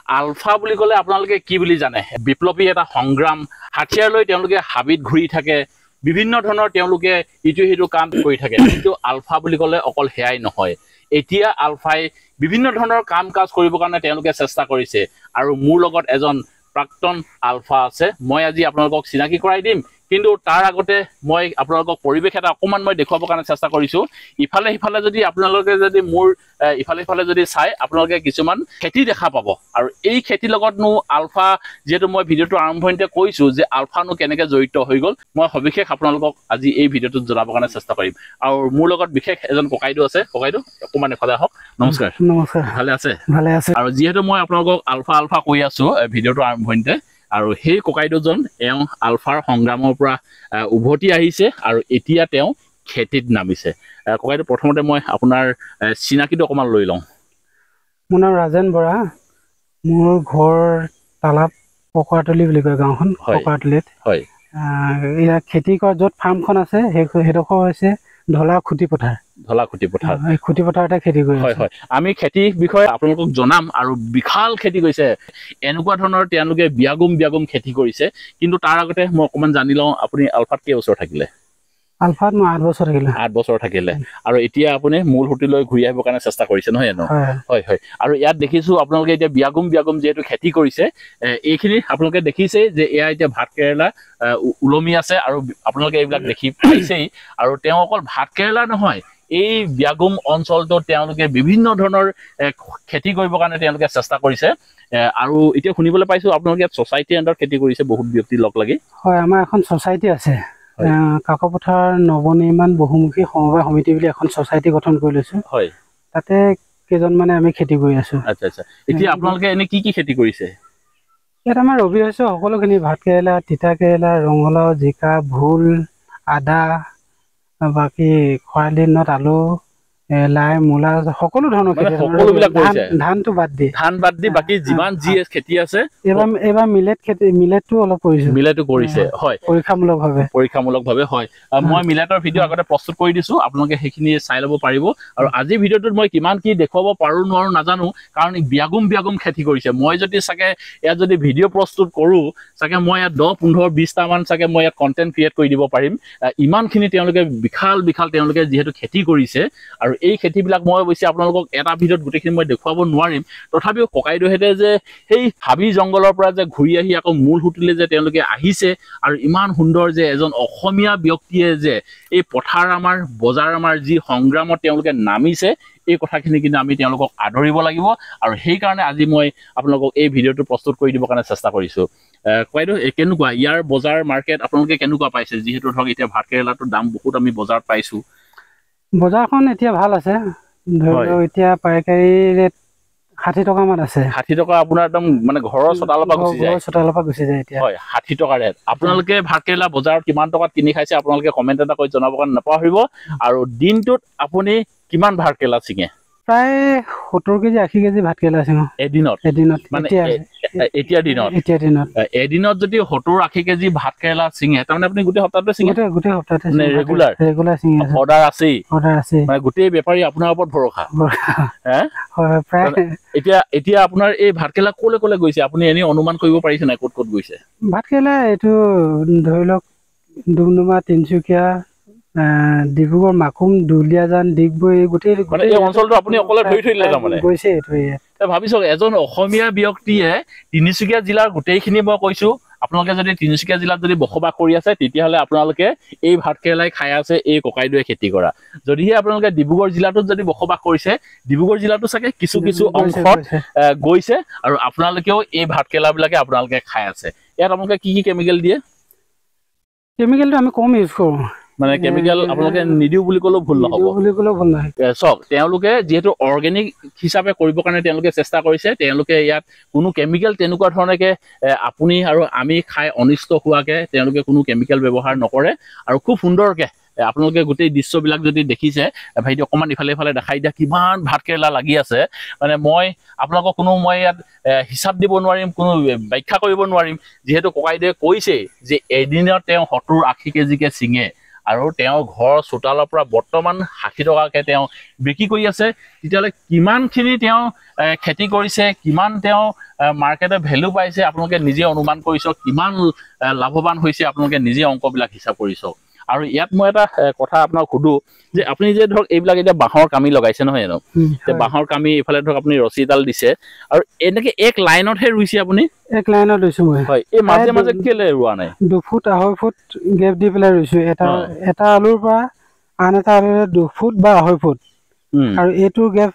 আলফা বুলি ক'লে আপোনালোকে কি বুলি জানে? বিপ্লৱী এটা সংগ্ৰাম, হাতিয়াৰ লৈ তেওঁলোকে হাবিত ঘূৰি থাকে, বিভিন্ন ধৰণৰ তেওঁলোকে ইটো সিটো কাম কৰি থাকে। কিন্তু আলফা বুলি ক'লে অকল সেয়াই নহয়। এতিয়া আলফাই বিভিন্ন ধৰণৰ কাম কাজ কৰিবৰ কাৰণে তেওঁলোকে চেষ্টা কৰিছে। আৰু মোৰ লগত এজন প্ৰাক্তন আলফা আছে, মই আজি আপোনালোকক চিনাকি কৰাই দিম। কিন্তু তাৰ আগতে মই আপোনালোকক পৰিৱেশ এটা অকণমান মই দেখুৱাবৰ কাৰণে চেষ্টা কৰিছোঁ। ইফালে সিফালে যদি আপোনালোকে যদি মোৰ ইফালে সিফালে যদি চাই আপোনালোকে কিছুমান খেতি দেখা পাব। আৰু এই খেতিৰ লগতনো আলফা, যিহেতু মই ভিডিঅ'টো আৰম্ভণিতে কৈছোঁ যে আলফানো কেনেকৈ জড়িত হৈ গ'ল, মই সবিশেষ আপোনালোকক আজি এই ভিডিঅ'টোত জনাবৰ কাৰণে চেষ্টা কৰিম। আৰু মোৰ লগত বিশেষ এজন ককাইদেউ আছে। ককাইদেউ অকণমান এফালে আহক। নমস্কাৰ। নমস্কাৰ। ভালে আছে? ভালে আছে। আৰু যিহেতু মই আপোনালোকক আলফা আলফা কৈ আছোঁ ভিডিঅ'টো আৰম্ভণিতে, আৰু সেই ককাইদেউজন এওঁ আলফাৰ সংগ্ৰামৰ পৰা উভতি আহিছে আৰু এতিয়া তেওঁ খেতিত নামিছে। ককাইদেউ, প্ৰথমতে মই আপোনাৰ চিনাকিটো অকণমান লৈ লওঁ। মোৰ নাম ৰাজেন বৰা। মোৰ ঘৰ তালাপ পকোৱাতলি বুলি কয় গাঁওখন। পকোৱাতলিত হয়। ইয়াত খেতি কৰা য'ত ফাৰ্মখন আছে সেইডোখৰ হৈছে ঢলা খুটি পথাৰ। ঢলা খুটি পথাৰ। এই খুটি পথাৰতে খেতি কৰি হয় হয়। আমি খেতিৰ বিষয়ে আপোনালোকক জনাম। আৰু বিশাল খেতি কৰিছে, এনেকুৱা ধৰণৰ তেওঁলোকে বিয়াগুম খেতি কৰিছে। কিন্তু তাৰ আগতে মই অকণমান জানি লওঁ, আপুনি আলফাত কেইবছৰ থাকিলে? আলফাত মই 8 বছৰ থাকিলে। 8 বছৰ থাকিলে। আৰু এতিয়া আপুনি মূল সুঁতিলৈ ঘূৰি আহিবৰ কাৰণে চেষ্টা কৰিছে, নহয় জানো? হয় হয়। আৰু ইয়াত দেখিছোঁ আপোনালোকে এতিয়া বিয়াগুম যিহেতু খেতি কৰিছে, এইখিনি আপোনালোকে দেখিছেই যে এয়া এতিয়া ভাত কেৰেলা ওলমি আছে। আৰু আপোনালোকে এইবিলাক দেখি পাইছেই। আৰু তেওঁ অকল ভাত কেৰেলা নহয়, এই বিয়াগুম অঞ্চলটোত তেওঁলোকে বিভিন্ন ধৰণৰ খেতি কৰিবৰ কাৰণে তেওঁলোকে চেষ্টা কৰিছে। আৰু এতিয়া শুনিবলৈ পাইছোঁ আপোনালোকে ইয়াত ছ'চাইটিৰ আণ্ডাৰত খেতি কৰিছে, বহুত ব্যক্তি লগ লাগি। হয়, আমাৰ এখন ছ'চাইটি আছে। কাকপথাৰ নৱনিৰ্মাণ বহুমুখী সমবায় সমিতি বুলি এখন ছ'চাইটি গঠন কৰি লৈছোঁ। হয়। তাতে কেইজনমানে আমি খেতি কৰি আছোঁ। আচ্ছা আচ্ছা। এতিয়া আপোনালোকে এনে কি খেতি কৰিছে? ইয়াত আমাৰ ৰবি শস্য সকলোখিনি, ভাত কেৰেলা, তিতা কেৰেলা, ৰঙালাও, জিকা, ভোল, আদা, বাকী খৰালি দিনত আলু, লাই, মূলা, সকলো ধৰণৰ খেতি। সকলোবিলাক কৰিছে? ধানটো বাদ দি। ধান বাদ দি বাকী যিমান যি খেতি আছে। এইবাৰ মিলেটটো অলপ কৰিছোঁ। মিলেটো কৰিছে, হয়, পৰীক্ষামূলকভাৱে। হয়, মই মিলেটৰ ভিডিঅ' আগতে প্ৰস্তুত কৰি দিছোঁ, আপোনালোকে সেইখিনি চাই ল'ব পাৰিব। আৰু আজিৰ ভিডিঅ'টোত মই কিমান কি দেখুৱাব পাৰোঁ নোৱাৰোঁ নাজানো, কাৰণ বিয়াগুম খেতি কৰিছে। মই যদি চাগে ইয়াত যদি ভিডিঅ' প্ৰস্তুত কৰোঁ, চাগে মই ইয়াত 10, 15, 20টামান চাগে মই ইয়াত কণ্টেণ্ট ক্ৰিয়েট কৰি দিব পাৰিম। ইমানখিনি তেওঁলোকে বিশাল তেওঁলোকে যিহেতু খেতি কৰিছে। আৰু এই খেতিবিলাক মই অৱশ্যে আপোনালোকক এটা ভিডিঅ'ত গোটেইখিনি মই দেখুৱাব নোৱাৰিম। তথাপিও ককাইদেউহেঁতে যে সেই হাবি জংঘলৰ পৰা যে ঘূৰি আহি আকৌ মূল সুঁতিলৈ যে তেওঁলোকে আহিছে, আৰু ইমান সুন্দৰ যে এজন অসমীয়া ব্যক্তিয়ে যে এই পথাৰ আমাৰ বজাৰ আমাৰ যি সংগ্ৰামত তেওঁলোকে নামিছে, এই কথাখিনি কিন্তু আমি তেওঁলোকক আদৰিব লাগিব। আৰু সেইকাৰণে আজি মই আপোনালোকক এই ভিডিঅ'টো প্ৰস্তুত কৰি দিবৰ কাৰণে চেষ্টা কৰিছোঁ। ককাইদেউ, কেনেকুৱা ইয়াৰ বজাৰ মাৰ্কেট আপোনালোকে কেনেকুৱা পাইছে? যিহেতু ধৰক এতিয়া ভাত কেৰেলাটোৰ দাম বহুত আমি বজাৰত পাইছোঁ। বজাৰখন এতিয়া ভাল আছে। ধৰি লওক এতিয়া পাইকাৰী ৰেট 60 টকামান আছে। 60 টকা আপোনাৰ একদম মানে ঘৰৰ চোতালৰ পৰা গুচি যায়। এতিয়া। হয়, 60 টকা ৰেট। আপোনালোকে ভাত কেৰেলা বজাৰত কিমান টকাত কিনি খাইছে আপোনালোকে কমেণ্ট এটা কৰি জনাবৰ কাৰণে নাপাহৰিব। আৰু দিনটোত আপুনি কিমান ভাত কেৰেলা ছিঙে? প্ৰায় 70 কেজি 80 কেজি ভাত কেৰেলা ছিঙো এদিনত। মানে এতিয়াৰ দিনত এদিনত যদি 70-80 কেজি ভাত কেৰেলা ছিঙে, তাৰমানে আপুনি গোটেই সপ্তাহটোৱে ছিঙে? গোটেই সপ্তাহতে ৰেগুলাৰ ছিঙি আছে। অৰ্ডাৰ আছেই? আছে। মানে গোটেই বেপাৰী আপোনাৰ ওপৰত ভৰসা। হয়, প্ৰায়। এতিয়া আপোনাৰ এই ভাত কেৰেলা ক'লে গৈছে? আপুনি এনেই অনুমান কৰিব পাৰিছে নাই ক'ত গৈছে? ভাত কেৰেলা এইটো ধৰি লওক ডুমডুমা, তিনিচুকীয়া, ডিব্ৰুগড়, মাকুম, দুলীয়াজান, ডিগবৈ, গোটেই এই অঞ্চলটো আপুনি অকলে ধৰি থৈ দিলে তাৰমানে? গৈছে এইটো। ভাবিছক, এজন অসমীয়া ব্যক্তিয়ে তিনিচুকীয়া জিলাৰ গোটেইখিনি মই কৈছোঁ। আপোনালোকে যদি তিনিচুকীয়া জিলাত যদি বসবাস কৰি আছে, তেতিয়াহ'লে আপোনালোকে এই ভাত কেৰেলাই খাই আছে, এই ককাইদেৱে খেতি কৰা। যদিহে আপোনালোকে ডিব্ৰুগড় জিলাটোত যদি বসবাস কৰিছে, ডিব্ৰুগড় জিলাতো চাগে কিছু অংশত গৈছে। আৰু আপোনালোকেও এই ভাত কেৰেলাবিলাকে আপোনালোকে খাই আছে। ইয়াত আপোনালোকে কি কেমিকেল দিয়ে? কেমিকেলটো আমি কম ইউজ কৰোঁ। মানে কেমিকেল আপোনালোকে নিদিওঁ বুলি ক'লেও ভুল নহ'ব। চাওক, তেওঁলোকে যিহেতু অৰ্গেনিক হিচাপে কৰিবৰ কাৰণে তেওঁলোকে চেষ্টা কৰিছে। তেওঁলোকে ইয়াত কোনো কেমিকেল তেনেকুৱা ধৰণেকে আপুনি আৰু আমি খাই অনিষ্ট হোৱাকে তেওঁলোকে কোনো কেমিকেল ব্যৱহাৰ নকৰে। আৰু খুব সুন্দৰকে আপোনালোকে গোটেই দৃশ্যবিলাক যদি দেখিছে, ভাইটি অকণমান ইফালে দেখাই দিয়া, কিমান ভাত কেৰেলা লাগি আছে। মানে মই আপোনালোকক মই ইয়াত হিচাপ দিব নোৱাৰিম, কোনো ব্যাখ্যা কৰিব নোৱাৰিম। যিহেতু ককাইদেৱে কৈছে যে এদিনত তেওঁ 70-80 কেজিকে ছিঙে। আৰু তেওঁ ঘৰ চোতালৰ পৰা বৰ্তমান 60 টকাকৈ তেওঁ বিক্ৰী কৰি আছে তেতিয়াহ'লে কিমানখিনি তেওঁ খেতি কৰিছে কিমান তেওঁ মাৰ্কেটে ভেলু পাইছে আপোনালোকে নিজে অনুমান কৰি চাওক কিমান লাভৱান হৈছে আপোনালোকে নিজে অংকবিলাক হিচাপ কৰি চাওক আৰু ইয়াত মই এটা কথা আপোনাক সুধো যে আপুনি যে ধৰক এইবিলাক এতিয়া বাঁহৰ কামি লগাইছে নহয় জানো বাঁহৰ কামি এইফালে ধৰক আপুনি ৰছীডাল দিছে আৰু এনেকে এক লাইনতহে ৰুইছে আপুনি এক লাইনত ৰুইছো মই হয় এই মাজে মাজে কেলে ৰোৱা নাই 2 ফুট 2.5 ফুট গেপ দি পেলাই ৰুইছো এটা আলুৰ পৰা আন এটা আলুৰে 2 ফুট বা 2.5 ফুট আৰু এইটো গেপ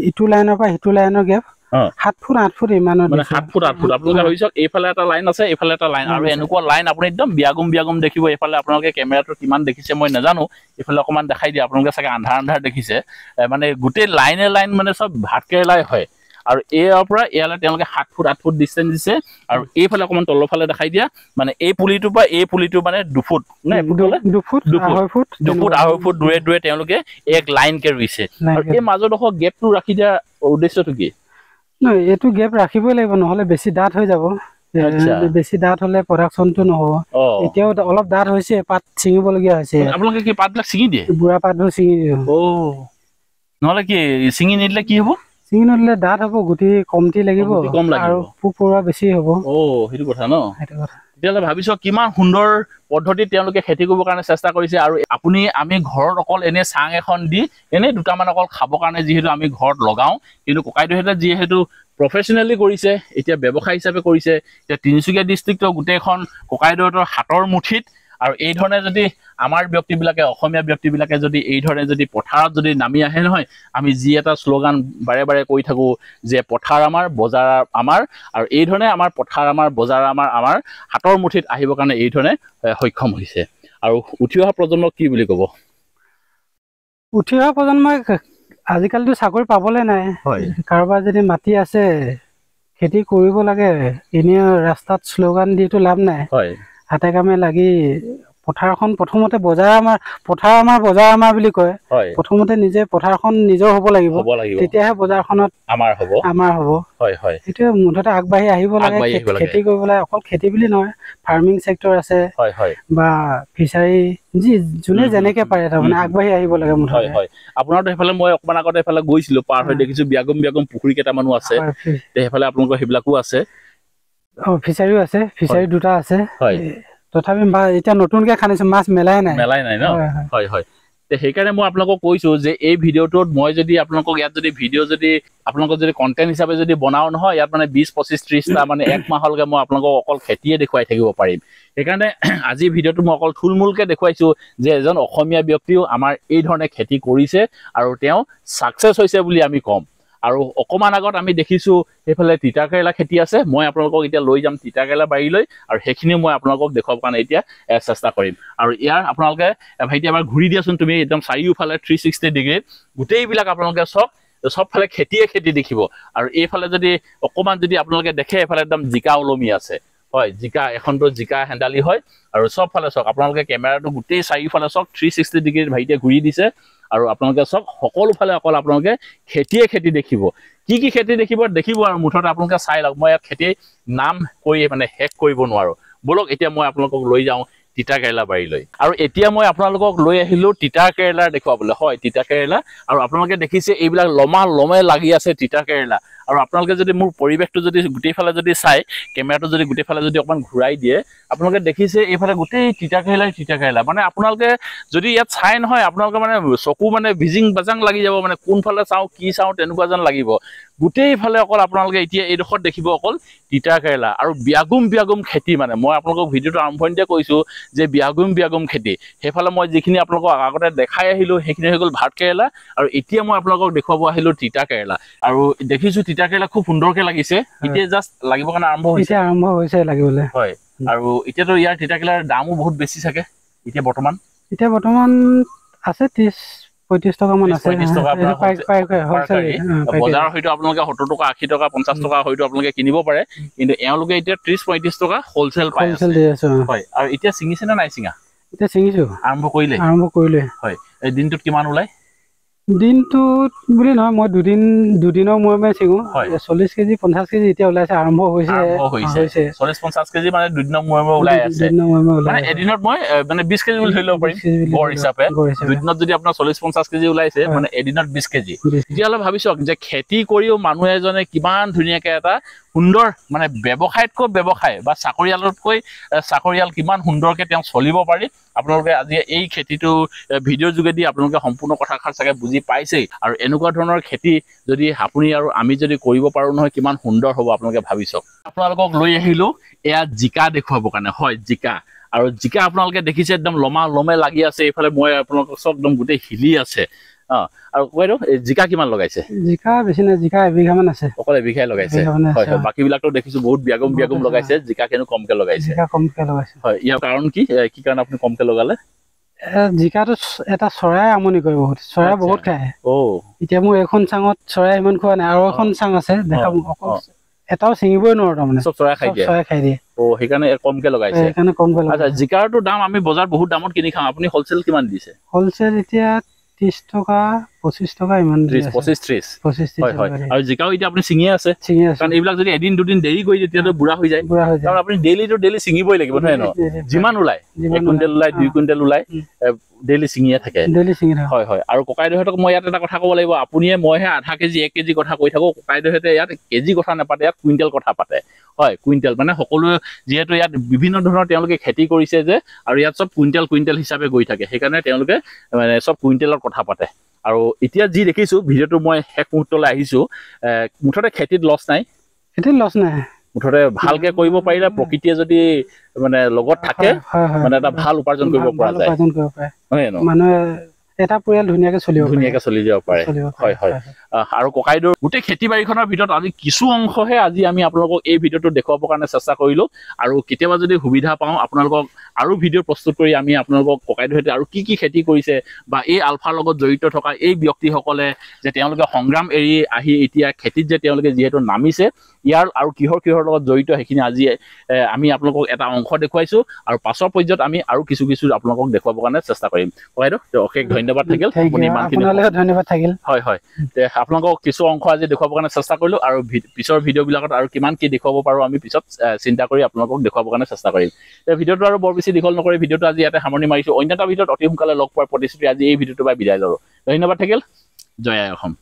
ইটো লাইনৰ পৰা সিটো লাইনৰ গেপ 7 ফুট 8 ফুট ইমানত মানে 7 ফুট 8 ফুট আপোনালোকে ভাবিছক এইফালে এটা লাইন আছে এইফালে এটা লাইন আৰু এনেকুৱা লাইন আপুনি একদম বিয়াগুম দেখিব এইফালে আপোনালোকে কেমেৰাটো কিমান দেখিছে মই নাজানো এইফালে অকমান দেখাই দিয়ে আপোনালোকে চাগে আন্ধাৰ দেখিছে মানে গোটেই লাইনে লাইন মানে সব ভাতকেৰেলাই হয় আৰু ইয়াৰ পৰা ইয়ালৈ তেওঁলোকে 7 ফুট 8 ফুট ডিষ্টেঞ্চ দিছে আৰু এইফালে অকমান তলৰ ফালে দেখাই দিয়া মানে এই পুলিটোৰ পৰা এই পুলিটো মানে 2 ফুট নে 2 ফুট 2.5 ফুট 2 ফুট 2.5 ফুট দূৰে তেওঁলোকে এক লাইন কে ৰুইছে আৰু এই মাজত গেপটো ৰাখি দিয়া উদ্দেশ্যটো কি নহয় এইটো গেপ ৰাখিবই লাগিব নহলে বেছি ডাঠ হৈ যাব বেছি ডাঠ হলে প্ৰডাকশনটো নহব এতিয়াও অলপ ডাঠ হৈছে পাত ছিঙিবলগীয়া হৈছে আপোনালোকে কি পাতবিলাক ছিঙি দিয়ে বুঢ়া পাতবোৰ ছিঙি দিয়ে নহলে কি ছিঙি নিদিলে কি হ'ব ছিঙি নদিলে ডাঠ হ'ব গুটি কমটি লাগিব আৰু পোক পৰুৱা বেছি হ'ব সেইটো কথা ন সেইটো কথা তেতিয়াহ'লে ভাবিছো কিমান সুন্দৰ পদ্ধতিত তেওঁলোকে খেতি কৰিবৰ কাৰণে চেষ্টা কৰিছে আৰু আমি ঘৰত অকল এনে চাং এখন দি এনে দুটামান অকল খাবৰ কাৰণে যিহেতু আমি ঘৰত লগাওঁ কিন্তু ককাইদেউহঁতে যিহেতু প্ৰফেচনেলি কৰিছে এতিয়া ব্যৱসায় হিচাপে কৰিছে এতিয়া তিনিচুকীয়া ডিষ্ট্ৰিক্টৰ গোটেইখন ককাইদেউহঁতৰ হাতৰ মুঠিত আৰু এই ধৰণে যদি আমাৰ ব্যক্তিবিলাকে অসমীয়া ব্যক্তিবিলাকে যদি এই ধৰণে যদি পথাৰত যদি নামি আহে নহয় আমি যি এটা শ্লোগান বাৰে কৈ থাকো যে পথাৰ আমাৰ বজাৰ আমাৰ আৰু এই ধৰণে আমাৰ পথাৰ আমাৰ বজাৰ আমাৰ হাতৰ মুঠিত আহিবৰ কাৰণে এই ধৰণে সক্ষম হৈছে আৰু উঠি অহা প্ৰজন্মক কি বুলি ক'ব উঠি অহা প্ৰজন্মই আজিকালিতো চাকৰি পাবলৈ নাই কাৰোবাৰ যদি মাটি আছে খেতি কৰিব লাগে এনে ৰাস্তাত শ্লোগান দিটো লাভ নাই হাতে কামে লাগি পথাৰখন প্ৰথমতে পথাৰ আমাৰ বজাৰ আমাৰ বুলি কয় প্ৰথমতে নিজে পথাৰখন নিজৰ হ'ব লাগিব তেতিয়াহে বজাৰখনত আমাৰ হ'ব এইটো মুঠতে আগবাঢ়ি আহিব লাগে খেতি কৰিবলৈ অকল খেতি বুলি নহয় ফাৰ্মিং সেক্টৰ আছে বা ফিচাৰী যোনে যেনেকে পাৰে তাৰমানে আগবাঢ়ি আহিব লাগে মুঠতে আপোনাৰতো সেইফালে মই অকমান আগতে এইফালে গৈছিলো পাৰ হৈ দেখিছো বিয়াগুম পুখুৰী কেইটামানো আছে সেইফালে আপোনালোকৰ সেইবিলাকো আছে ফিচাৰীও আছে ফিচাৰী দুটা আছে তথাপি এতিয়া নতুনকে খানিছো মাছ মেলাই নাই ন সেইকাৰণে মই আপোনালোকক কৈছো যে এই ভিডিঅ'টোত মই যদি আপোনালোকক ইয়াত যদি ভিডিঅ' যদি আপোনালোকক যদি কণ্টেণ্ট হিচাপে যদি বনাও নহয় ইয়াত মানে 20-25-30টা মানে এক মাহলৈকে মই আপোনালোকক অকল খেতিয়ে দেখুৱাই থাকিব পাৰিম সেইকাৰণে আজি ভিডিঅ'টো মই অকল থুলমূলকে দেখুৱাইছো যে এজন অসমীয়া ব্যক্তিও আমাৰ এই ধৰণে খেতি কৰিছে আৰু তেওঁ ছাকচেছ হৈছে বুলি আমি ক'ম আৰু অকমান আগত আমি দেখিছো এইফালে তিতাকেৰেলা খেতি আছে মই আপোনালোকক এতিয়া লৈ যাম তিতাকেৰেলা বাৰীলৈ আৰু সেইখিনি মই আপোনালোকক দেখুৱাবৰ কাৰণে এতিয়া চেষ্টা কৰিম আৰু ইয়াৰ আপোনালোকে ভাইটি এবাৰ ঘূৰি দিয়াচোন তুমি একদম চাৰিওফালে 360 ডিগ্ৰী গোটেইবিলাক আপোনালোকে চবফালে খেতি দেখিব আৰু এইফালে যদি অকমান যদি আপোনালোকে দেখে এইফালে একদম জিকা ওলমি আছে জিকা এখনটো জিকা হেন্দালি হয় আৰু চবফালে চাওক আপোনালোকে কেমেৰাটো গোটেই চাৰিওফালে চাওক 360 ডিগ্ৰী ভাইটিয়ে ঘূৰি দিছে আৰু আপোনালোকে চাওক সকলোফালে অকল আপোনালোকে খেতি দেখিব কি খেতি দেখিব আৰু মুঠতে আপোনালোকে চাই লওক মই ইয়াত খেতি নাম কৰি মানে শেষ কৰিব নোৱাৰো বলক এতিয়া মই আপোনালোকক লৈ যাওঁ তিতাকেৰেলা বাৰীলৈ আৰু এতিয়া মই আপোনালোকক লৈ আহিলো তিতাকেৰেলা দেখুৱাবলৈ তিতাকেৰেলা আৰু আপোনালোকে দেখিছে এইবিলাক লমে লাগি আছে তিতাকেৰেলা আৰু আপোনালোকে যদি মোৰ পৰিৱেশটো যদি গোটেইফালে যদি চাই কেমেৰাটো যদি গোটেইফালে যদি অকমান ঘূৰাই দিয়ে আপোনালোকে দেখিছে এইফালে গোটেই তিতাকেৰেলা মানে আপোনালোকে যদি ইয়াত চাই নহয় আপোনালোকে মানে চকু মানে ভিজিং বাজাং লাগি যাব মানে কোনফালে চাওঁ কি চাওঁ তেনেকুৱা যেন লাগিব গোটেইফালে অকল আপোনালোকে এতিয়া এইডোখৰত দেখিব অকল তিতাকেৰেলা আৰু বিয়াগুম খেতি মানে মই আপোনালোকক ভিডিঅ'টো আৰম্ভণিতে কৈছো যে বিয়াগুম খেতি সেইফালে মই যিখিনি আপোনালোকক আগতে দেখাই আহিলো সেইখিনি হৈ গ'ল ভাতকেৰেলা আৰু এতিয়া মই আপোনালোকক দেখুৱাব আহিলো তিতাকেৰেলা আৰু দেখিছো তিতাকেৰেলা খুব সুন্দৰকে লাগিছে এতিয়া জাষ্ট লাগিব কাৰণে আৰম্ভ হৈছে লাগিবলৈ আৰু এতিয়াতো ইয়াৰ তিতাকেৰেলাৰ দামো বহুত বেছি থাকে এতিয়া বৰ্তমান আছে 30-35 টকা মান আছে বজাৰৰ হয়তো আপোনালোকে 70 টকা 80 টকা 50 টকা হয়তো আপোনালোকে কিনিব পাৰে কিন্তু এওঁলোকে এতিয়া 30-35 টকা হোলচেল পাই আছে আৰু এতিয়া ছিঙিছে নে নাই ছিঙা এতিয়া ছিঙিছো আৰম্ভ কৰিলে হয় এই দিনটোত কিমান ওলাই দিনটোত বুলি নহয়, মই দুদিনৰ মূৰে ছিঙো। 40 কেজি 50 কেজি এতিয়া ওলাইছে, আৰম্ভ হৈছে। 40-50 কেজি মানে দুদিনৰ মূৰে ওলাই আছে। মানে এদিনত মই মানে 20 কেজি বুলি ধৰি ল'ব পাৰিম গড় হিচাপে। দুদিনত যদি আপোনাৰ 40-50 কেজি ওলাইছে মানে এদিনত 20 কেজি। তেতিয়াহ'লে ভাবি চাওক যে খেতি কৰিও মানুহ এজনে কিমান ধুনীয়াকে এটা সুন্দৰ মানে ব্যৱসায়তকৈ ব্যৱসায় বা চাকৰিয়াল কিমান সুন্দৰকে তেওঁ চলিব পাৰি। আপোনালোকে আজি এই খেতিটো ভিডিঅ'ৰ যোগেদি আপোনালোকে সম্পূৰ্ণ কথাষাৰ চাগে বুজি পাইছেই। আৰু এনেকুৱা ধৰণৰ খেতি যদি আপুনি আৰু আমি যদি কৰিব পাৰো নহয়, কিমান সুন্দৰ হ'ব আপোনালোকে ভাবি চাওক। আপোনালোকক লৈ আহিলো এয়া জিকা দেখুৱাবৰ কাৰণে। হয়, জিকা। আৰু জিকা আপোনালোকে দেখিছে একদম লমে লাগি আছে। এইফালে মই আপোনালোকক চব একদম গোটেই হিলি আছে। আৰু বাইদেউ জিকা কিমান লগাইছে? জিকা বেছি নাই, জিকা এবিঘামান আছে। অকল এবিঘাই লগাইছে? হয়, বাকী বিলাকতো দেখিছো বহুত বিয়াগুম লগাইছে। জিকা কিন্তু কমকে লগাইছে। হয়, ইয়াৰ কাৰণ কি কাৰণে আপুনি কমকে লগালে? জিকাটো এটা চৰাই আমনি কৰে বহুত, চৰাই বহুত খায়। এতিয়া মোৰ এইখন চাঙত চৰাই ইমান খোৱা নাই, আৰু এখন চাং আছে দেখাম, এটাও ছিঙিবই নোৱাৰো তাৰমানে, চব চৰাই খাই দিয়ে। সেইকাৰণে কমকে লগাইছে। আচ্ছা, জিকাৰটো দাম আমি বজাৰত বহুত দামত কিনি খাওঁ, আপুনি হলচেল কিমান দিছে? হলচেল এতিয়া 30 টকা 25 টকা ইমান। 25-30। হয় হয়। আৰু জিকাও এতিয়া আপুনি ছিঙিয়ে আছে, কাৰণ এইবিলাক যদি এদিন দুদিন দেৰি কৰি তেতিয়াতো বুঢ়া হৈ যায়। কাৰণ আপুনি ডেইলি ছিঙিবই লাগিব, নহয় ন? যিমান ওলাই 1 কুইণ্টেল ওলাই 2 কুইণ্টেল ওলাই ডেইলি ছিঙিয়ে থাকে। হয় হয়। আৰু ককাইদেউহঁতক মই ইয়াত এটা কথা ক'ব লাগিব, আপুনিয়ে মইহে আধা কেজি 1 কেজি কথা কৈ থাকো, ককাইদেউহঁতে ইয়াত কেজি কথা নাপাতে, ইয়াত কুইণ্টেল কথা পাতে। হয়, কুইণ্টেল মানে সকলোৱে যিহেতু ইয়াত বিভিন্ন ধৰণৰ তেওঁলোকে খেতি কৰিছে যে, আৰু ইয়াত চব কুইণ্টেল হিচাপে গৈ থাকে, সেইকাৰণে তেওঁলোকে মানে চব কুইণ্টেলৰ কথা পাতে। আৰু এতিয়া যি দেখিছো, ভিডিঅ'টো মই শেষ মুহূৰ্তলৈ আহিছো, মুঠতে খেতিত লছ নাই। মুঠতে ভালকে কৰিব পাৰিলে, প্ৰকৃতিয়ে যদি মানে লগত থাকে, মানে এটা ভাল উপাৰ্জন কৰিব পৰা যায়। নহয় জানো? মানুহে এটা পৰিয়াল ধুনীয়াকে চলি যাব পাৰে। হয় হয়। আৰু ককাইদেউৰ গোটেই খেতি বাৰীখনৰ ভিতৰত আজি কিছু অংশহে আজি আমি আপোনালোকক এই ভিডিঅ'টো দেখুৱাবৰ কাৰণে চেষ্টা কৰিলো। আৰু কেতিয়াবা যদি সুবিধা পাওঁ, আপোনালোকক আৰু ভিডিঅ' প্ৰস্তুত কৰি আমি আপোনালোকক ককাইদেউহঁতে আৰু কি খেতি কৰিছে, বা এই আলফাৰ লগত জড়িত থকা এই ব্যক্তিসকলে যে তেওঁলোকে সংগ্ৰাম এৰি আহি এতিয়া খেতিত যে তেওঁলোকে যিহেতু নামিছে, ইয়াৰ আৰু কিহৰ লগত জড়িত, সেইখিনি আজি আমি আপোনালোকক এটা অংশ দেখুৱাইছো। আৰু পাছৰ পৰ্যায়ত আমি আৰু কিছু আপোনালোকক দেখুৱাবৰ কাৰণে চেষ্টা কৰিম। ককাইদেউ অশেষ ধন্যবাদ থাকিল, আপুনি ইমানখিনি। ধন্যবাদ থাকিল। হয় হয়। আপোনালোকক কিছু অংশ আজি দেখুৱাবৰ কাৰণে চেষ্টা কৰিলো, আৰু পিছৰ ভিডিঅ'বিলাকত আৰু কিমান কি দেখুৱাব পাৰো আমি পিছত চিন্তা কৰি আপোনালোকক দেখুৱাবৰ কাৰণে চেষ্টা কৰিম। ভিডিঅ'টো আৰু বৰ বেছি দীঘল নকৰি ভিডিঅ'টো আজি ইয়াতে সামৰণি মাৰিছো। অন্য এটা ভিডিঅ'ত অতি সোনকালে লগ পোৱাৰ প্ৰতিশ্ৰুতি আজি এই ভিডিঅ'টো পৰা বিদায় লৰো। ধন্যবাদ থাকিল। জয় আই অসম।